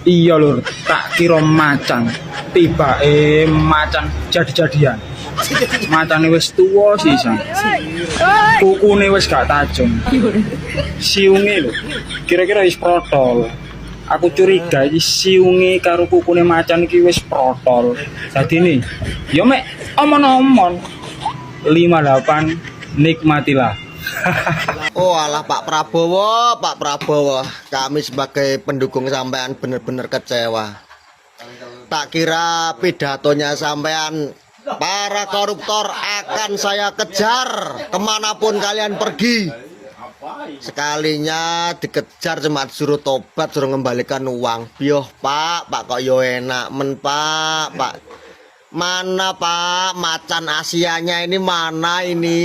Iya lur, tak kira macan. Tiba macan jadi-jadian. Macane wis tuwa sisan. Kukune wis gak tajam. Siunge lho, kira-kira wis protol. Aku curiga iki siunge karo kukune macan iki wis protol. Dadine, ya mek omon-omon 58 nikmatilah. Oh alah Pak Prabowo, kami sebagai pendukung sampean bener-bener kecewa. Tak kira pidatonya sampean, para koruptor akan saya kejar kemanapun kalian pergi. Sekalinya dikejar cuma suruh tobat, suruh mengembalikan uang. Bioh Pak kok yo enak men Pak. Mana Pak macan Asianya ini, mana ini?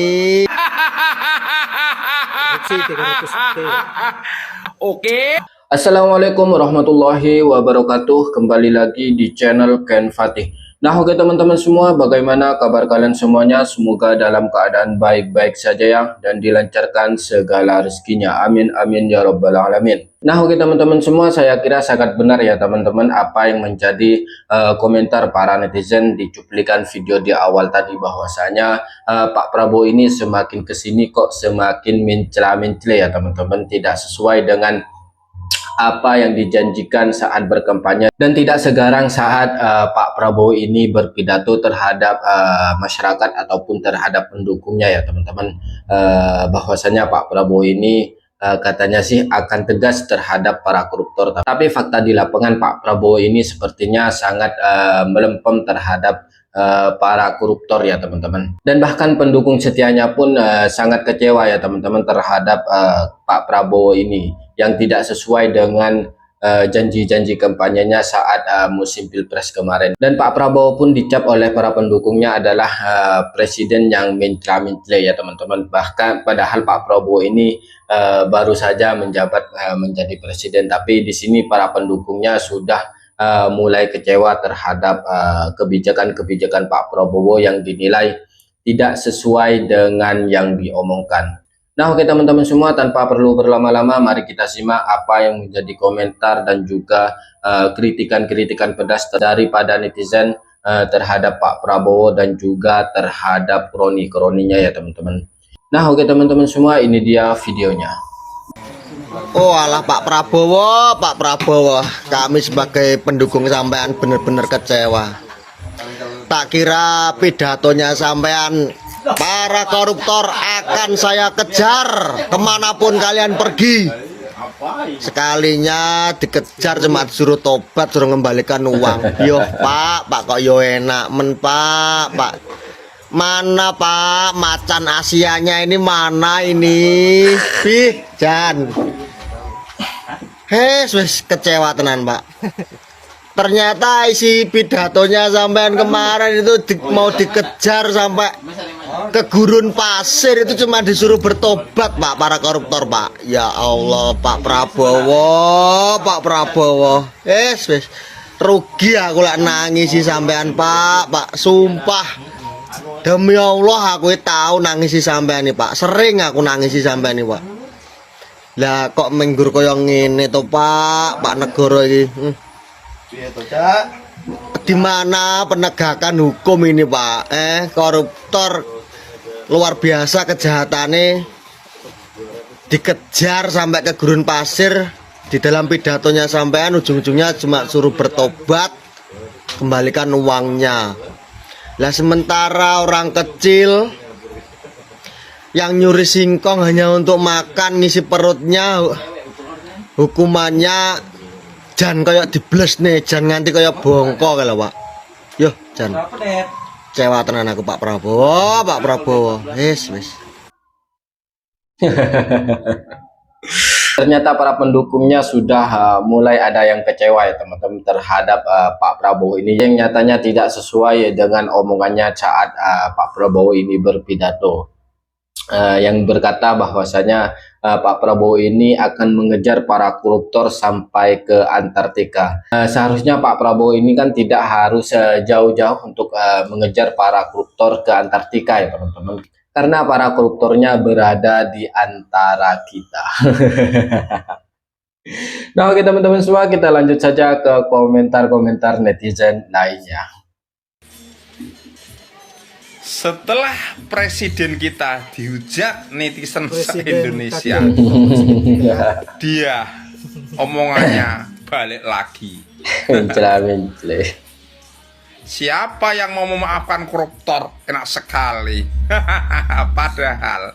Oke. Assalamualaikum warahmatullahi wabarakatuh. Kembali lagi di channel Ken Fatih. Nah oke teman-teman semua, bagaimana kabar kalian semuanya? Semoga dalam keadaan baik-baik saja ya, dan dilancarkan segala rezekinya. Amin amin ya rabbal alamin. Nah oke teman-teman semua, saya kira sangat benar ya teman-teman apa yang menjadi komentar para netizen di cuplikan video di awal tadi, bahwasanya Pak Prabowo ini semakin kesini kok semakin mencela-mencela ya teman-teman, tidak sesuai dengan apa yang dijanjikan saat berkampanye, dan tidak segarang saat Pak Prabowo ini berpidato terhadap masyarakat ataupun terhadap pendukungnya ya teman-teman. Bahwasanya Pak Prabowo ini katanya sih akan tegas terhadap para koruptor, tapi fakta di lapangan Pak Prabowo ini sepertinya sangat melempem terhadap para koruptor ya teman-teman, dan bahkan pendukung setianya pun sangat kecewa ya teman-teman terhadap Pak Prabowo ini yang tidak sesuai dengan janji-janji kampanyenya saat musim pilpres kemarin. Dan Pak Prabowo pun dicap oleh para pendukungnya adalah presiden yang mencela-mencela ya teman-teman. Bahkan padahal Pak Prabowo ini baru saja menjabat menjadi presiden, tapi di sini para pendukungnya sudah mulai kecewa terhadap kebijakan-kebijakan Pak Prabowo yang dinilai tidak sesuai dengan yang diomongkan. Nah oke teman-teman semua, tanpa perlu berlama-lama, mari kita simak apa yang menjadi komentar dan juga kritikan-kritikan pedas daripada netizen terhadap Pak Prabowo dan juga terhadap kroni-kroninya ya teman-teman. Nah oke teman-teman semua, ini dia videonya. Oh alah Pak Prabowo, kami sebagai pendukung sampean bener-bener kecewa. Tak kira pidatonya sampean, para koruptor akan saya kejar kemanapun kalian pergi. Sekalinya dikejar cuma suruh tobat, suruh mengembalikan uang. Yo Pak kok yo enak men Pak. Mana Pak macan Asianya ini, mana ini? Jan. Wes kecewa tenan Pak. Ternyata isi pidatonya sampean kemarin itu mau dikejar sampai ke gurun pasir, itu cuma disuruh bertobat Pak para koruptor Pak. Ya Allah Pak Prabowo. Wes rugi aku lak nangis sih sampean Pak. Sumpah demi Allah aku tahu nangis sih sampean nih Pak. Sering aku nangis sih sampean nih Pak. Lah kok menggur koyo ngene to Pak negara iki. Di mana penegakan hukum ini Pak? Koruptor luar biasa kejahatannya, dikejar sampai ke gurun pasir. Di dalam pidatonya sampean ujung-ujungnya cuma suruh bertobat, kembalikan uangnya. Lah sementara orang kecil yang nyuri singkong hanya untuk makan ngisi perutnya, hukumannya jan kayak dibles nih, jan nganti kayak bongko kalau Pak. Yo jan cewa tenan aku Pak Prabowo. Wis Ternyata para pendukungnya sudah mulai ada yang kecewa ya teman-teman terhadap Pak Prabowo ini, yang nyatanya tidak sesuai dengan omongannya saat Pak Prabowo ini berpidato, yang berkata bahwasanya Pak Prabowo ini akan mengejar para koruptor sampai ke Antartika. Seharusnya Pak Prabowo ini kan tidak harus jauh-jauh untuk mengejar para koruptor ke Antartika ya teman-teman, karena para koruptornya berada di antara kita. Nah, oke teman-teman semua, kita lanjut saja ke komentar-komentar netizen lainnya. Setelah presiden kita dihujat netizen se-Indonesia, dia omongannya balik lagi. Mencela-mencela. Siapa yang mau memaafkan koruptor? Enak sekali. Padahal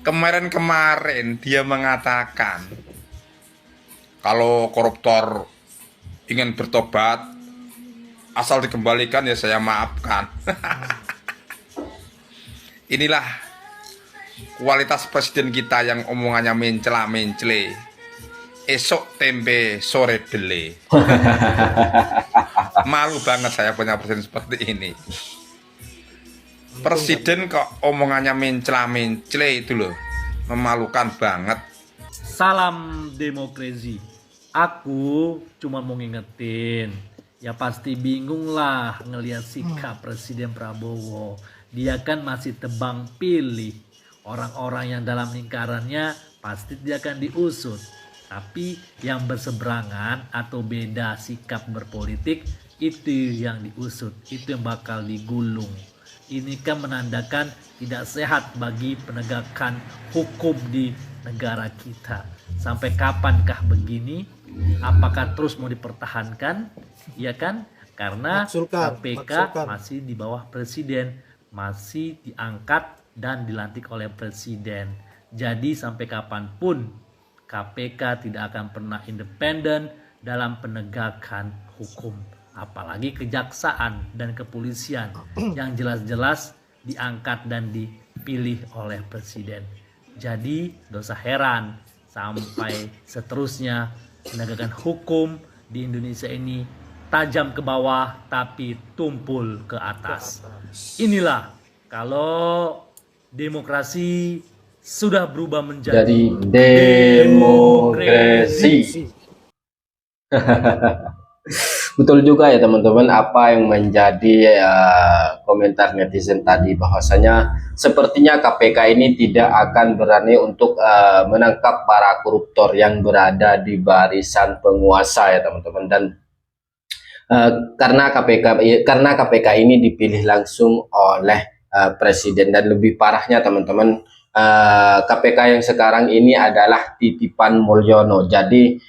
kemarin-kemarin dia mengatakan kalau koruptor ingin bertobat, asal dikembalikan ya saya maafkan. Inilah kualitas presiden kita yang omongannya mencela-mencele. Esok tempe, sore dele. Malu banget saya punya presiden seperti ini. Presiden kok omongannya mencela-mencele itu loh. Memalukan banget. Salam demokrasi. Aku cuma mau ngingetin, ya pasti bingung lah ngelihat sikap Presiden Prabowo. Dia kan masih tebang pilih. Orang-orang yang dalam lingkarannya pasti dia akan diusut. Tapi yang berseberangan atau beda sikap berpolitik itu yang diusut, itu yang bakal digulung. Ini kan menandakan tidak sehat bagi penegakan hukum di negara kita. Sampai kapankah begini? Apakah terus mau dipertahankan? Ya kan? Karena KPK masih di bawah presiden, masih diangkat dan dilantik oleh presiden. Jadi sampai kapanpun KPK tidak akan pernah independen dalam penegakan hukum. Apalagi kejaksaan dan kepolisian yang jelas-jelas diangkat dan dipilih oleh presiden. Jadi dosa heran sampai seterusnya penegakan hukum di Indonesia ini tajam ke bawah tapi tumpul ke atas. Inilah kalau demokrasi sudah berubah menjadi demokrasi. Betul juga ya teman-teman, apa yang menjadi komentar netizen tadi, bahwasanya sepertinya KPK ini tidak akan berani untuk menangkap para koruptor yang berada di barisan penguasa ya teman-teman. Dan karena KPK ini dipilih langsung oleh presiden, dan lebih parahnya teman-teman, KPK yang sekarang ini adalah titipan Mulyono. Jadi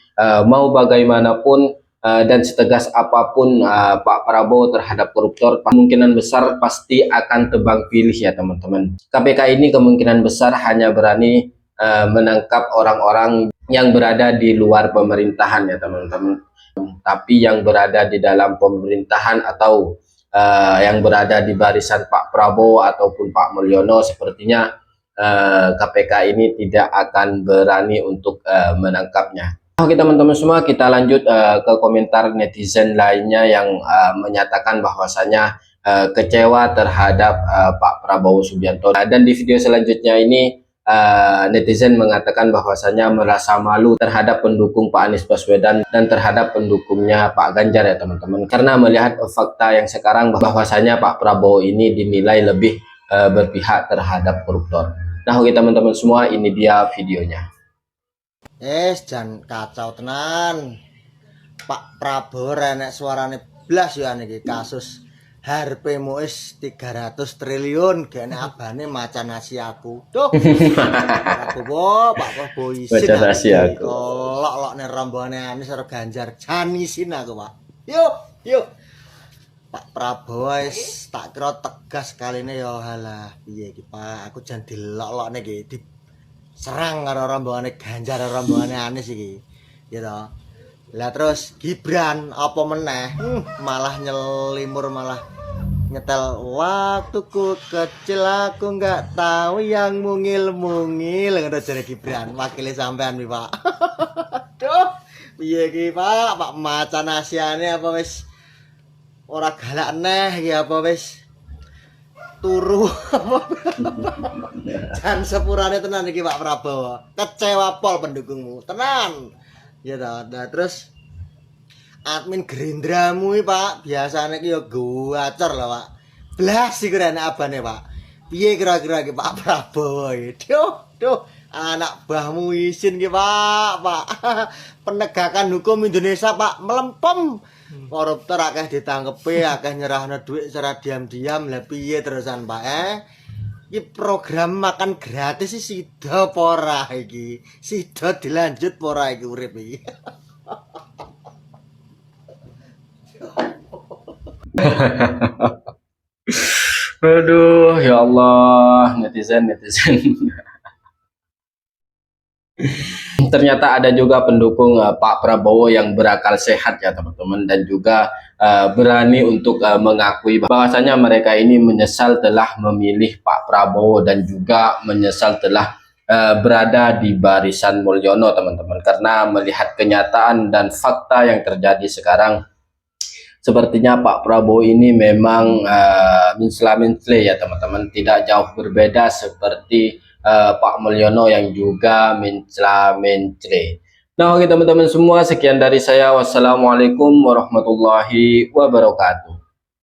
mau bagaimanapun dan setegas apapun Pak Prabowo terhadap koruptor, kemungkinan besar pasti akan tebang pilih ya teman-teman. KPK ini kemungkinan besar hanya berani menangkap orang-orang yang berada di luar pemerintahan ya teman-teman. Tapi yang berada di dalam pemerintahan atau yang berada di barisan Pak Prabowo ataupun Pak Mulyono, sepertinya KPK ini tidak akan berani untuk menangkapnya. Oke teman-teman semua, kita lanjut ke komentar netizen lainnya yang menyatakan bahwasanya kecewa terhadap Pak Prabowo Subianto. Dan di video selanjutnya ini netizen mengatakan bahwasanya merasa malu terhadap pendukung Pak Anies Baswedan dan terhadap pendukungnya Pak Ganjar ya teman-teman, karena melihat fakta yang sekarang bahwasanya Pak Prabowo ini dinilai lebih berpihak terhadap koruptor. Nah oke teman-teman semua, ini dia videonya. Jan kacau tenan. Pak Prabowo renek suarane blas ya niki kasus Harvey Mois 300 triliun gene abane macan nasi aku. Duh. Prabowo, Pak Prabowo isin. Macan nasi aku. Lok-lokne rombongane Anies karo Ganjar jan isin aku, Pak. Yuk. Pak Prabowo wis tak kira tegas kaline ya halah. Piye iki, Pak? Aku jan dilok-lokne iki serang karo rombongane Ganjar karo rombongane Anies iki. Ya toh. Lah terus Gibran apa meneh? Malah nyelimur, malah nyetel waktuku kecil aku nggak tahu yang mungil-mungil ngono jare Gibran. Wakile sampean pi, Pak. Aduh, piye iki, Pak? Pak macan asiane apa wis ora galak neh iki, apa wis turu. Dan sepurane tenan iki Pak Prabowo. Kecewa pol pendukungmu. Tenan. Ya toh. Nah, terus admin Gerindramu iki Pak, biasane iki ya gacor lho Pak. Blas iki rene abane Pak. Piye kira-kira iki Pak Prabowo iki? Duh, Anak bahmu isin ki Pak. Penegakan hukum Indonesia Pak melempem. Koruptor akeh ditangkepi, akeh nyerahno duit secara diam-diam. Lah piye terusan Pak Iki program makan gratis sih sida apa ora iki? Sida dilanjut apa ora iki urip iki? Aduh, ya Allah, netizen. Ternyata ada juga pendukung Pak Prabowo yang berakal sehat ya teman-teman, dan juga berani untuk mengakui bahwasanya mereka ini menyesal telah memilih Pak Prabowo dan juga menyesal telah berada di barisan Mulyono teman-teman, karena melihat kenyataan dan fakta yang terjadi sekarang. Sepertinya Pak Prabowo ini memang mincela-mincele ya teman-teman, tidak jauh berbeda seperti Pak Mulyono yang juga mencela-mencele. Nah, oke teman-teman semua, sekian dari saya. Wassalamualaikum warahmatullahi wabarakatuh.